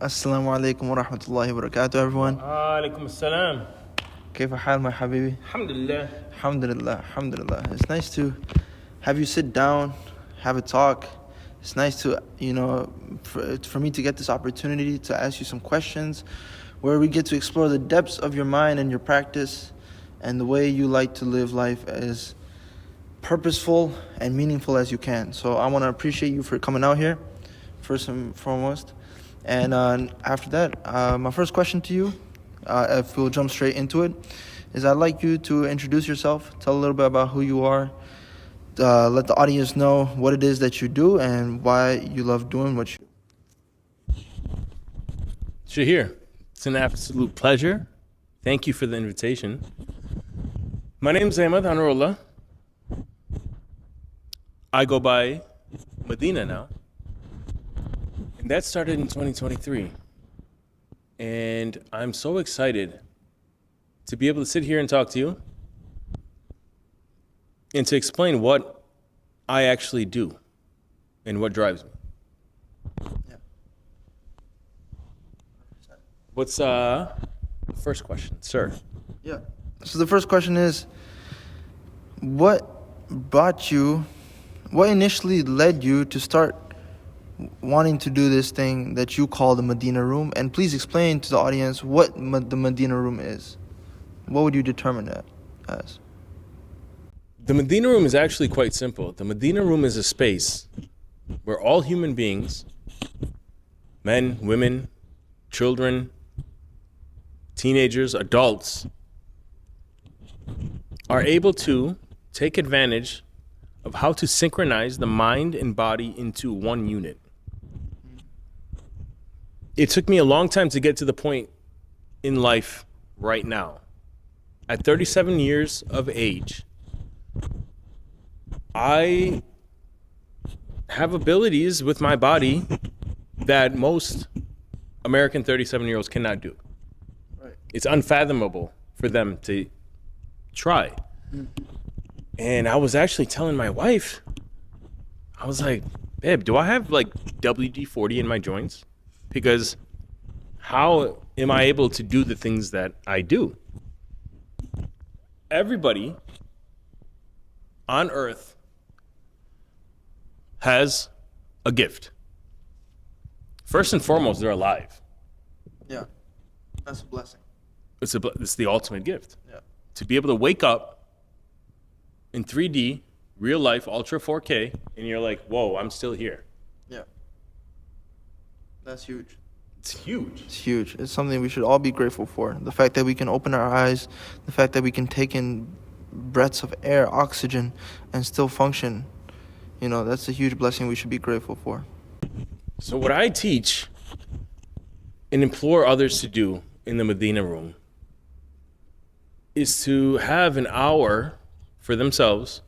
السلام عليكم ورحمة الله وبركاته everyone. وعليكم السلام. كيف حال my حبيبي? الحمد لله. Alhamdulillah. It's nice to have you sit down, have a talk. It's nice to, for me to get this opportunity to ask you some questions where we get to explore the depths of your mind and your practice and the way you like to live life as purposeful and meaningful as you can. So I want to appreciate you for coming out here, first and foremost. And after that, my first question to you, if we'll jump straight into it, is I'd like you to introduce yourself, tell a little bit about who you are, let the audience know what it is that you do and why you love doing what you do. Shaheer, it's an absolute pleasure. Thank you for the invitation. My name is Ahmed Anarullah. I go by Medina now. And that started in 2023. And I'm so excited to be able to sit here and talk to you and to explain what I actually do and what drives me. Yeah. What's the first question, sir? Yeah. So the first question is, what initially led you to start wanting to do this thing that you call the Medina room? And please explain to the audience what the Medina room is. What would you determine that as? The Medina room is actually quite simple. The Medina room is a space where all human beings, men, women, children, teenagers, adults, are able to take advantage of how to synchronize the mind and body into one unit. It took me a long time to get to the point in life right now. At 37 years of age, I have abilities with my body that most American 37-year-olds cannot do. Right. It's unfathomable for them to try. And I was actually telling my wife, I was like, babe, do I have like WD-40 in my joints? Because how am I able to do the things that I do? Everybody on earth has a gift. First and foremost, they're alive. Yeah. That's a blessing. It's the ultimate gift. Yeah. To be able to wake up in 3D, real life, ultra 4K, and you're like, whoa, I'm still here. Yeah. That's huge. It's huge. It's huge. It's something we should all be grateful for. The fact that we can open our eyes, the fact that we can take in breaths of air, oxygen, and still function. That's a huge blessing we should be grateful for. So what I teach and implore others to do in the Medina room is to have an hour for themselves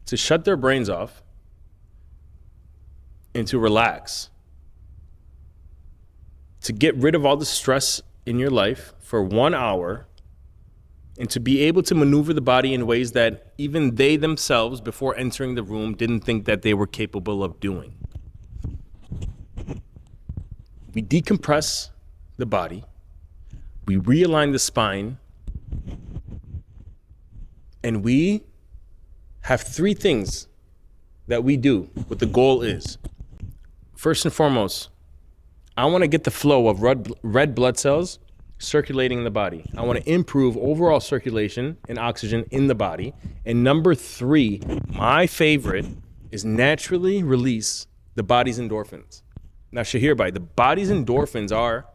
to shut their brains off and to relax, to get rid of all the stress in your life for 1 hour, and to be able to maneuver the body in ways that even they themselves, before entering the room, didn't think that they were capable of doing. We decompress the body, we realign the spine, and we have 3 things that we do, what the goal is. First and foremost, I want to get the flow of red blood cells circulating in the body. I want to improve overall circulation and oxygen in the body. And number 3, my favorite, is naturally release the body's endorphins. Now, Shaheer, the body's endorphins are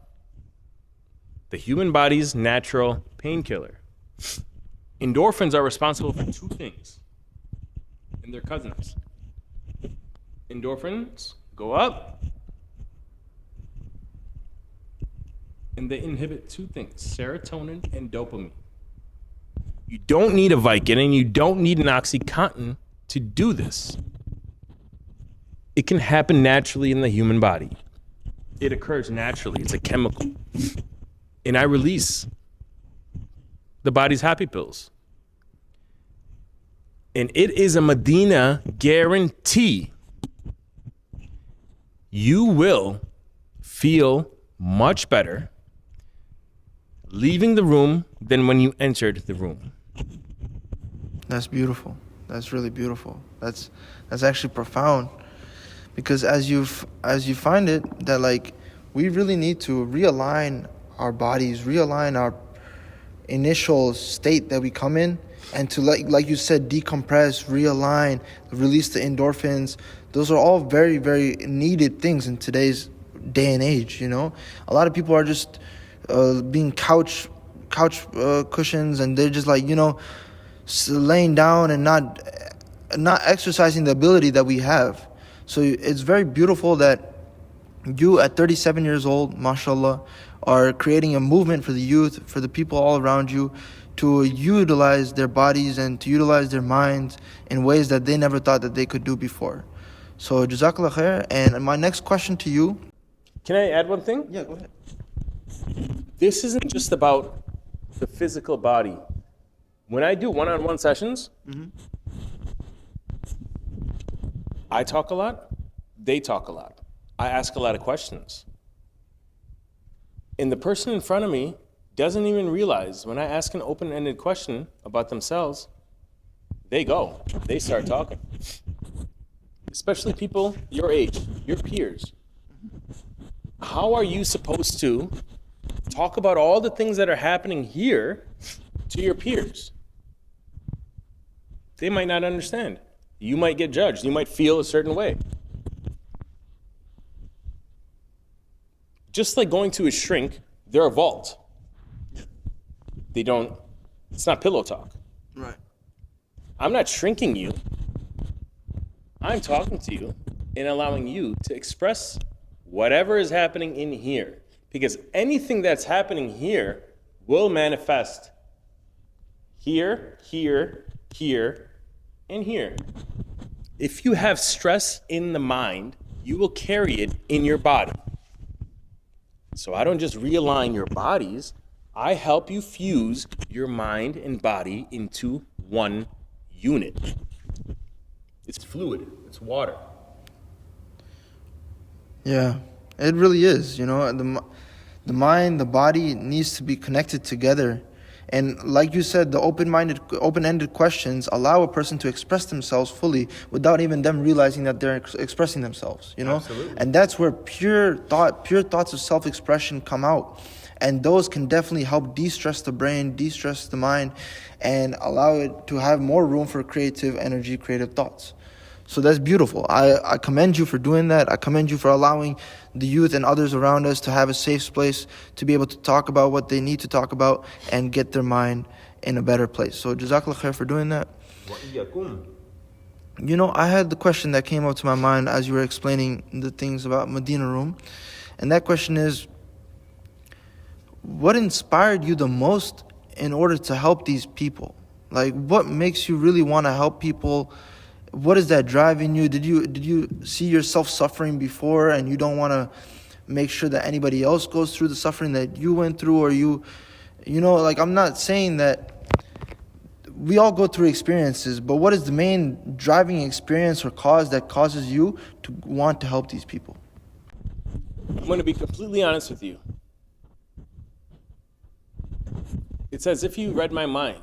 the human body's natural painkiller. Endorphins are responsible for 2 things, and they're cousins. Endorphins go up, and they inhibit 2 things, serotonin and dopamine. You don't need a Vicodin and you don't need an OxyContin to do this. It can happen naturally in the human body. It occurs naturally. It's a chemical. And I release the body's happy pills. And it is a Medina guarantee. You will feel much better leaving the room than when you entered the room. That's beautiful. That's really beautiful. That's actually profound, because as you find it that like we really need to realign our bodies, realign our initial state that we come in, and to like you said, decompress, realign, release the endorphins. Those are all very, very needed things in today's day and age. You know, a lot of people are just being couch cushions, and they're just like, you know, laying down and not exercising the ability that we have. So it's very beautiful that you at 37 years old, mashallah, are creating a movement for the youth, for the people all around you, to utilize their bodies and to utilize their minds in ways that they never thought that they could do before. So jazakallah khair. And my next question to you. Can I add one thing? Yeah, go ahead. This isn't just about the physical body. When I do one-on-one sessions, I talk a lot, they talk a lot. I ask a lot of questions. And the person in front of me doesn't even realize when I ask an open-ended question about themselves, they start talking. Especially people your age, your peers. How are you supposed to talk about all the things that are happening here to your peers? They might not understand. You might get judged. You might feel a certain way. Just like going to a shrink, they're a vault. It's not pillow talk. Right. I'm not shrinking you. I'm talking to you and allowing you to express whatever is happening in here. Because anything that's happening here will manifest here, here, here, and here. If you have stress in the mind, you will carry it in your body. So I don't just realign your bodies, I help you fuse your mind and body into one unit. It's fluid, it's water. Yeah, it really is. You know, the mind, the body needs to be connected together. And like you said, the open-ended questions allow a person to express themselves fully without even them realizing that they're expressing themselves, you know? Absolutely. And that's where pure thoughts of self-expression come out. And those can definitely help de-stress the brain, de-stress the mind, and allow it to have more room for creative energy, creative thoughts. So that's beautiful. I commend you for doing that. I commend you for allowing the youth and others around us to have a safe place to be able to talk about what they need to talk about and get their mind in a better place. So jazakallah khair for doing that. You know, I had the question that came up to my mind as you were explaining the things about Medina Room. And that question is, what inspired you the most in order to help these people? Like, what makes you really want to help people? What is that driving you? Did you see yourself suffering before and you don't want to make sure that anybody else goes through the suffering that you went through? Or you know, like, I'm not saying that we all go through experiences, but what is the main driving experience or cause that causes you to want to help these people? I'm going to be completely honest with you. It's as if you read my mind.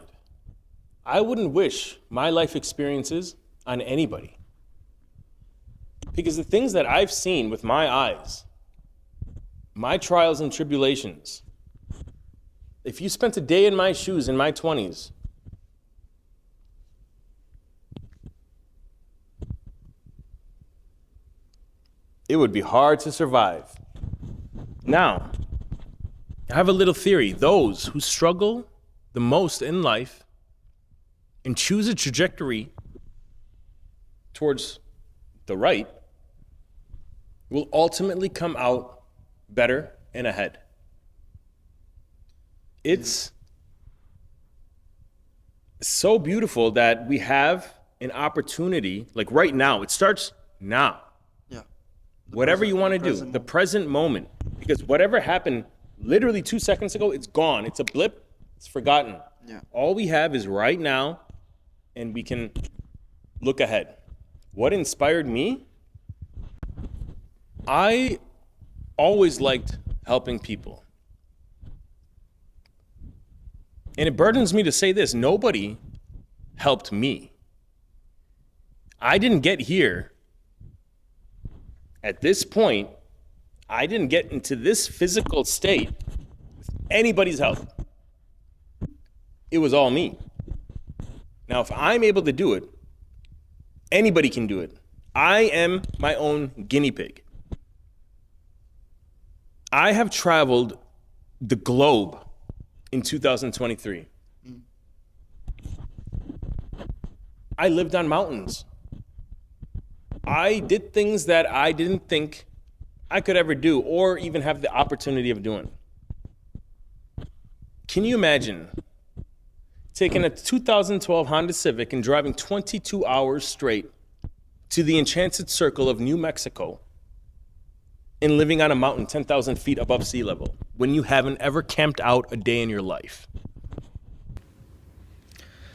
I wouldn't wish my life experiences on anybody. Because the things that I've seen with my eyes, my trials and tribulations, if you spent a day in my shoes in my 20s, it would be hard to survive. Now, I have a little theory. Those who struggle the most in life and choose a trajectory towards the right will ultimately come out better and ahead. It's so beautiful that we have an opportunity, like right now, it starts now. Yeah. Whatever you want to do, the present moment. Because whatever happened literally 2 seconds ago, it's gone. It's a blip. It's forgotten. Yeah. All we have is right now, and we can look ahead. What inspired me? I always liked helping people. And it burdens me to say this, nobody helped me. I didn't get here at this point. I didn't get into this physical state with anybody's help. It was all me. Now, if I'm able to do it, anybody can do it. I am my own guinea pig. I have traveled the globe in 2023. I lived on mountains. I did things that I didn't think I could ever do or even have the opportunity of doing. Can you imagine taking a 2012 Honda Civic and driving 22 hours straight to the enchanted circle of New Mexico and living on a mountain 10,000 feet above sea level when you haven't ever camped out a day in your life?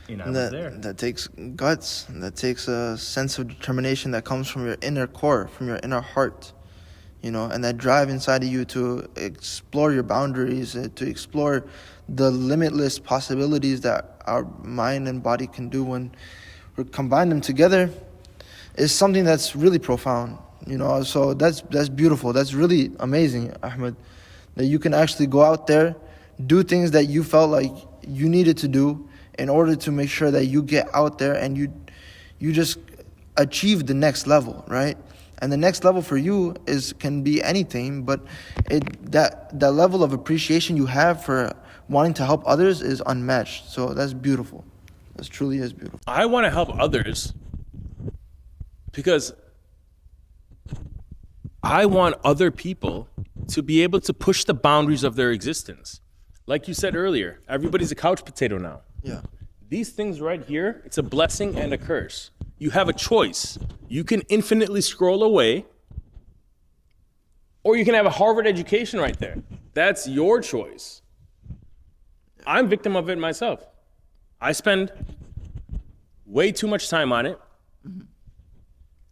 And I was there. That takes guts. That takes a sense of determination that comes from your inner core, from your inner heart, and that drive inside of you to explore your boundaries, to explore the limitless possibilities that our mind and body can do when we combine them together is something that's really profound. So that's beautiful. That's really amazing, Ahmed, that you can actually go out there, do things that you felt like you needed to do in order to make sure that you get out there and you just achieve the next level, right? And the next level for you can be anything, but that level of appreciation you have for wanting to help others is unmatched. So that's beautiful. That truly is beautiful. I want to help others because I want other people to be able to push the boundaries of their existence. Like you said earlier, everybody's a couch potato now. Yeah. These things right here, it's a blessing and a curse. You have a choice. You can infinitely scroll away, or you can have a Harvard education right there. That's your choice. I'm victim of it myself. I spend way too much time on it.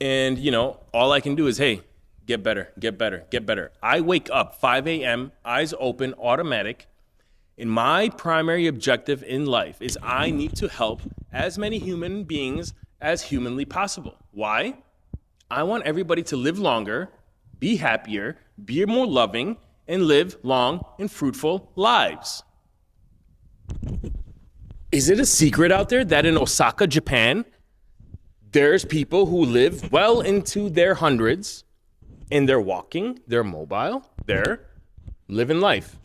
And, all I can do is, hey, get better, get better, get better. I wake up 5 a.m., eyes open, automatic. And my primary objective in life is I need to help as many human beings as humanly possible. Why? I want everybody to live longer, be happier, be more loving, and live long and fruitful lives. Is it a secret out there that in Osaka, Japan, there's people who live well into their hundreds and they're walking, they're mobile, they're living life?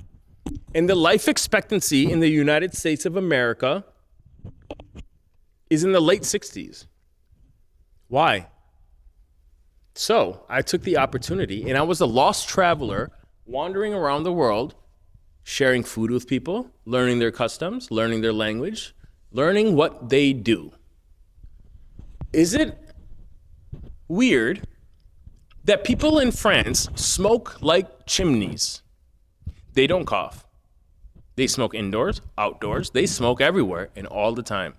And the life expectancy in the United States of America is in the late 60s. Why? So I took the opportunity and I was a lost traveler wandering around the world, sharing food with people, learning their customs, learning their language, learning what they do. Is it weird that people in France smoke like chimneys? They don't cough. They smoke indoors, outdoors. They smoke everywhere and all the time.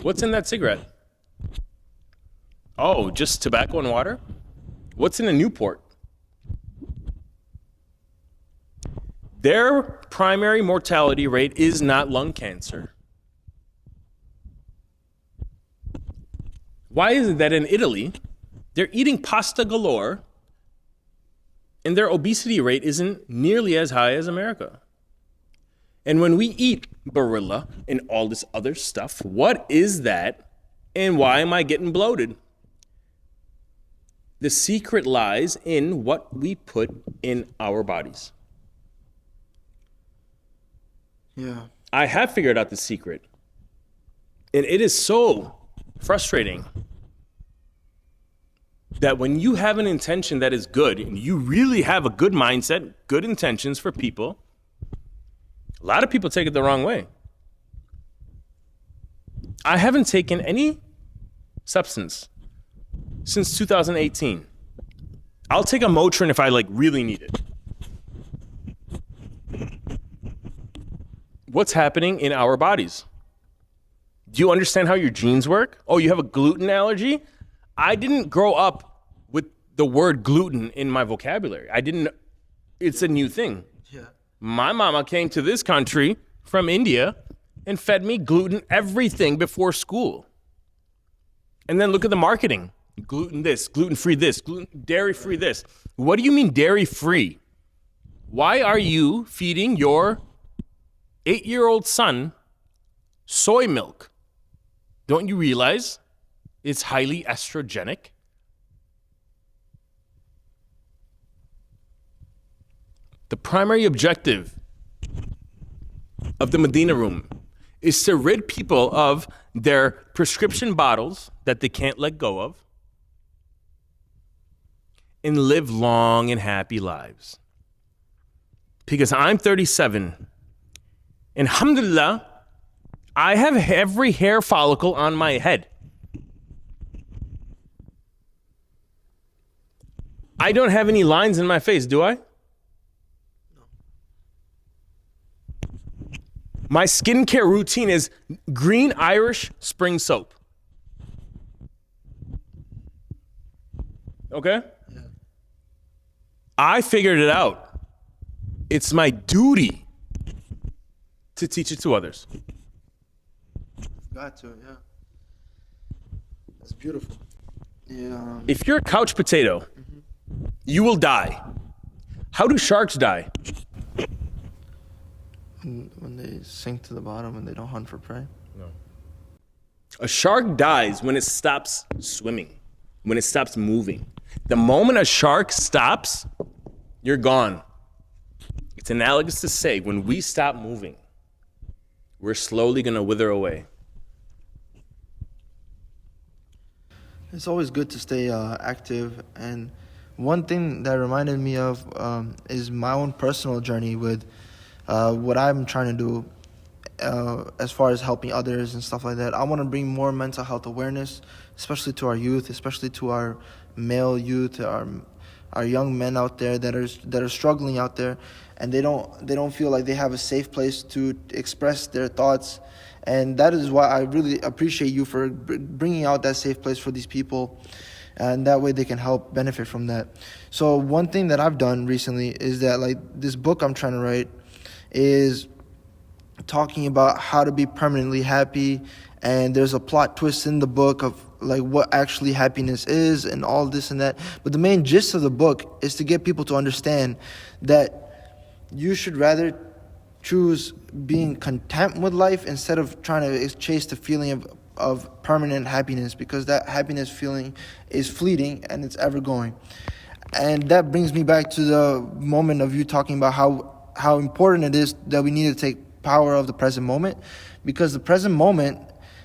What's in that cigarette? Oh, just tobacco and water? What's in a Newport? Their primary mortality rate is not lung cancer. Why is it that in Italy, they're eating pasta galore and their obesity rate isn't nearly as high as America? And when we eat Barilla and all this other stuff, what is that and why am I getting bloated? The secret lies in what we put in our bodies. Yeah. I have figured out the secret. And it is so frustrating that when you have an intention that is good and you really have a good mindset, good intentions for people, a lot of people take it the wrong way. I haven't taken any substance since 2018. I'll take a Motrin if I really need it. What's happening in our bodies? Do you understand how your genes work? Oh, you have a gluten allergy? I didn't grow up with the word gluten in my vocabulary. It's a new thing. Yeah. My mama came to this country from India and fed me gluten everything before school. And then look at the marketing. Gluten this, gluten-free this, dairy-free this. What do you mean dairy-free? Why are you feeding your 8-year-old son soy milk? Don't you realize it's highly estrogenic? The primary objective of the Medina room is to rid people of their prescription bottles that they can't let go of and live long and happy lives. Because I'm 37, and alhamdulillah, I have every hair follicle on my head. I don't have any lines in my face, do I? My skincare routine is green Irish spring soap. Okay? Yeah. I figured it out. It's my duty to teach it to others. Got to, yeah. That's beautiful. Yeah. If you're a couch potato, you will die. How do sharks die? When they sink to the bottom and they don't hunt for prey? No. A shark dies when it stops swimming, when it stops moving. The moment a shark stops, you're gone. It's analogous to say, when we stop moving, we're slowly going to wither away. It's always good to stay active. And one thing that reminded me of is my own personal journey with what I'm trying to do as far as helping others and stuff like that. I want to bring more mental health awareness, especially to our youth, especially to our male youth, our young men out there that are struggling out there, and they don't feel like they have a safe place to express their thoughts. And that is why I really appreciate you for bringing out that safe place for these people, and that way they can help benefit from that. So one thing that I've done recently is that, like, this book I'm trying to write is talking about how to be permanently happy, and there's a plot twist in the book of like what actually happiness is and all this and that. But the main gist of the book is to get people to understand that you should rather choose being content with life instead of trying to chase the feeling of permanent happiness, because that happiness feeling is fleeting and it's ever going. And that brings me back to the moment of you talking about how important it is that we need to take power of the present moment, because the present moment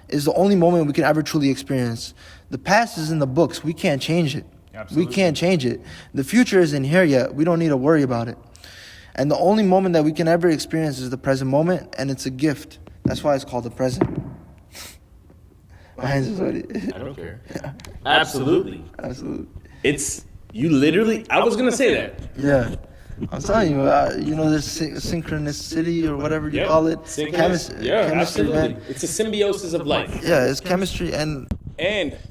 is the only moment we can ever truly experience. The past is in the books. We can't change it. Absolutely. We can't change it. The future isn't here yet. We don't need to worry about it. And the only moment that we can ever experience is the present moment, and it's a gift. That's why it's called the present. My hands are sweaty. I don't care. Absolutely. Absolutely. It's, you literally, I was going to say that. Yeah. I'm telling you, this synchronicity or whatever you call it. Chemistry, absolutely. Man. It's a symbiosis of life. Yeah, it's chemistry. And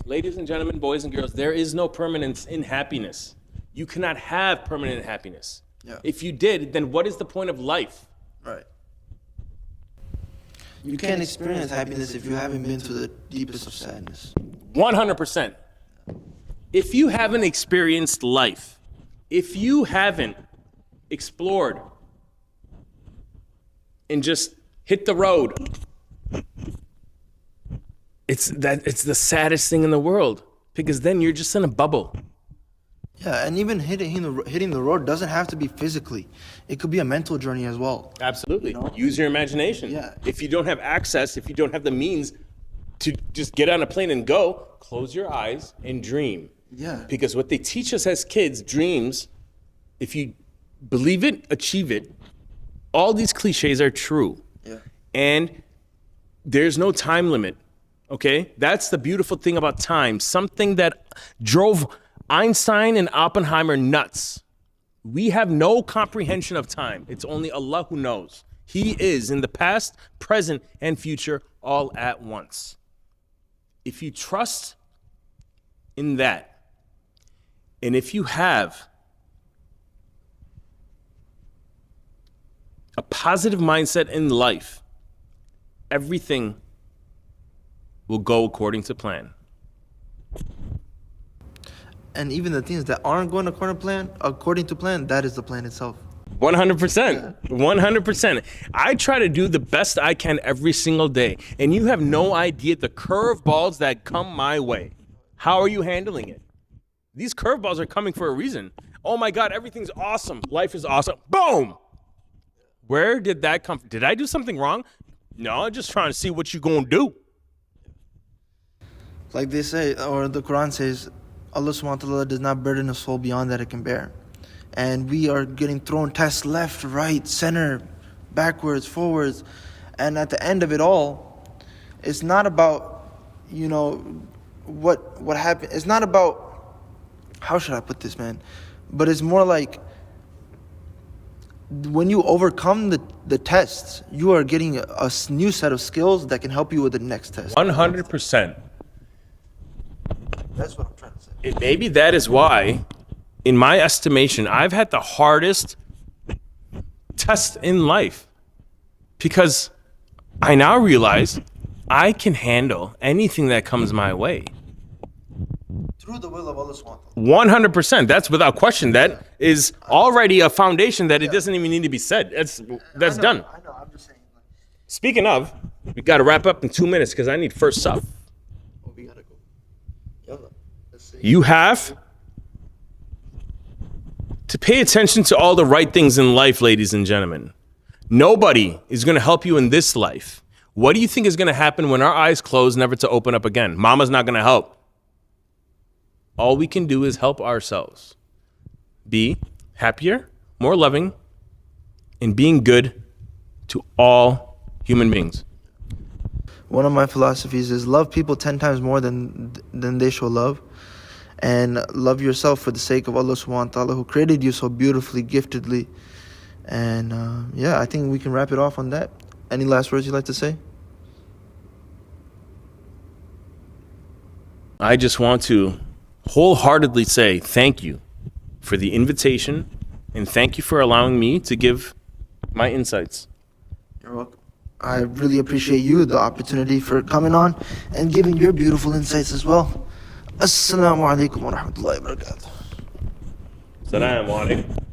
ladies and gentlemen, boys and girls, there is no permanence in happiness. You cannot have permanent happiness. Yeah. If you did, then what is the point of life? Right. You can't experience happiness if you haven't been to the deepest of sadness. 100%. If you haven't experienced life, if you haven't explored and just hit the road, it's the saddest thing in the world, because then you're just in a bubble. Yeah, and even hitting the road doesn't have to be physically. It could be a mental journey as well. Absolutely. You know? Use your imagination. Yeah. If you don't have access, if you don't have the means to just get on a plane and go, close your eyes and dream. Yeah. Because what they teach us as kids, dreams, if you believe it, achieve it, all these cliches are true. Yeah. And there's no time limit, okay? That's the beautiful thing about time. Something that drove Einstein and Oppenheimer nuts. We have no comprehension of time. It's only Allah who knows. He is in the past, present, and future all at once. If you trust in that, And if you have a positive mindset in life, everything will go according to plan. And even the things that aren't going according to plan, that is the plan itself. 100%. 100%. I try to do the best I can every single day. And you have no idea the curveballs that come my way. How are you handling it? These curveballs are coming for a reason. Oh my God, everything's awesome. Life is awesome. Boom! Where did that come from? Did I do something wrong? No, I'm just trying to see what you're going to do. Like they say, or the Quran says, Allah subhanahu wa ta'ala does not burden a soul beyond that it can bear. And we are getting thrown tests left, right, center, backwards, forwards. And at the end of it all, it's not about, what happened. It's not about, how should I put this, man? But it's more like, when you overcome the tests, you are getting a new set of skills that can help you with the next test. 100%. That's what I'm trying to say. Maybe that is why, in my estimation, I've had the hardest test in life. Because I now realize I can handle anything that comes my way. Through the will of Allah subhanahu wa 100%. That's without question. That is already a foundation that it doesn't even need to be said. That's done. I know, I'm just saying. Speaking of, we got to wrap up in 2 minutes because I need first sup. Oh, we gotta go. Yalla. Let's see. You have to pay attention to all the right things in life, ladies and gentlemen. Nobody is going to help you in this life. What do you think is going to happen when our eyes close, never to open up again? Mama's not going to help. All we can do is help ourselves. Be happier, more loving, and being good to all human beings. One of my philosophies is love people 10 times more than they show love. And love yourself for the sake of Allah subhanahu wa ta'ala, who created you so beautifully, giftedly. And I think we can wrap it off on that. Any last words you'd like to say? I just want to wholeheartedly say thank you for the invitation and thank you for allowing me to give my insights. You're welcome. I really appreciate you, the opportunity for coming on and giving your beautiful insights as well. Assalamu alaikum wa rahmatullahi wa barakatuh. Assalamu alaikum.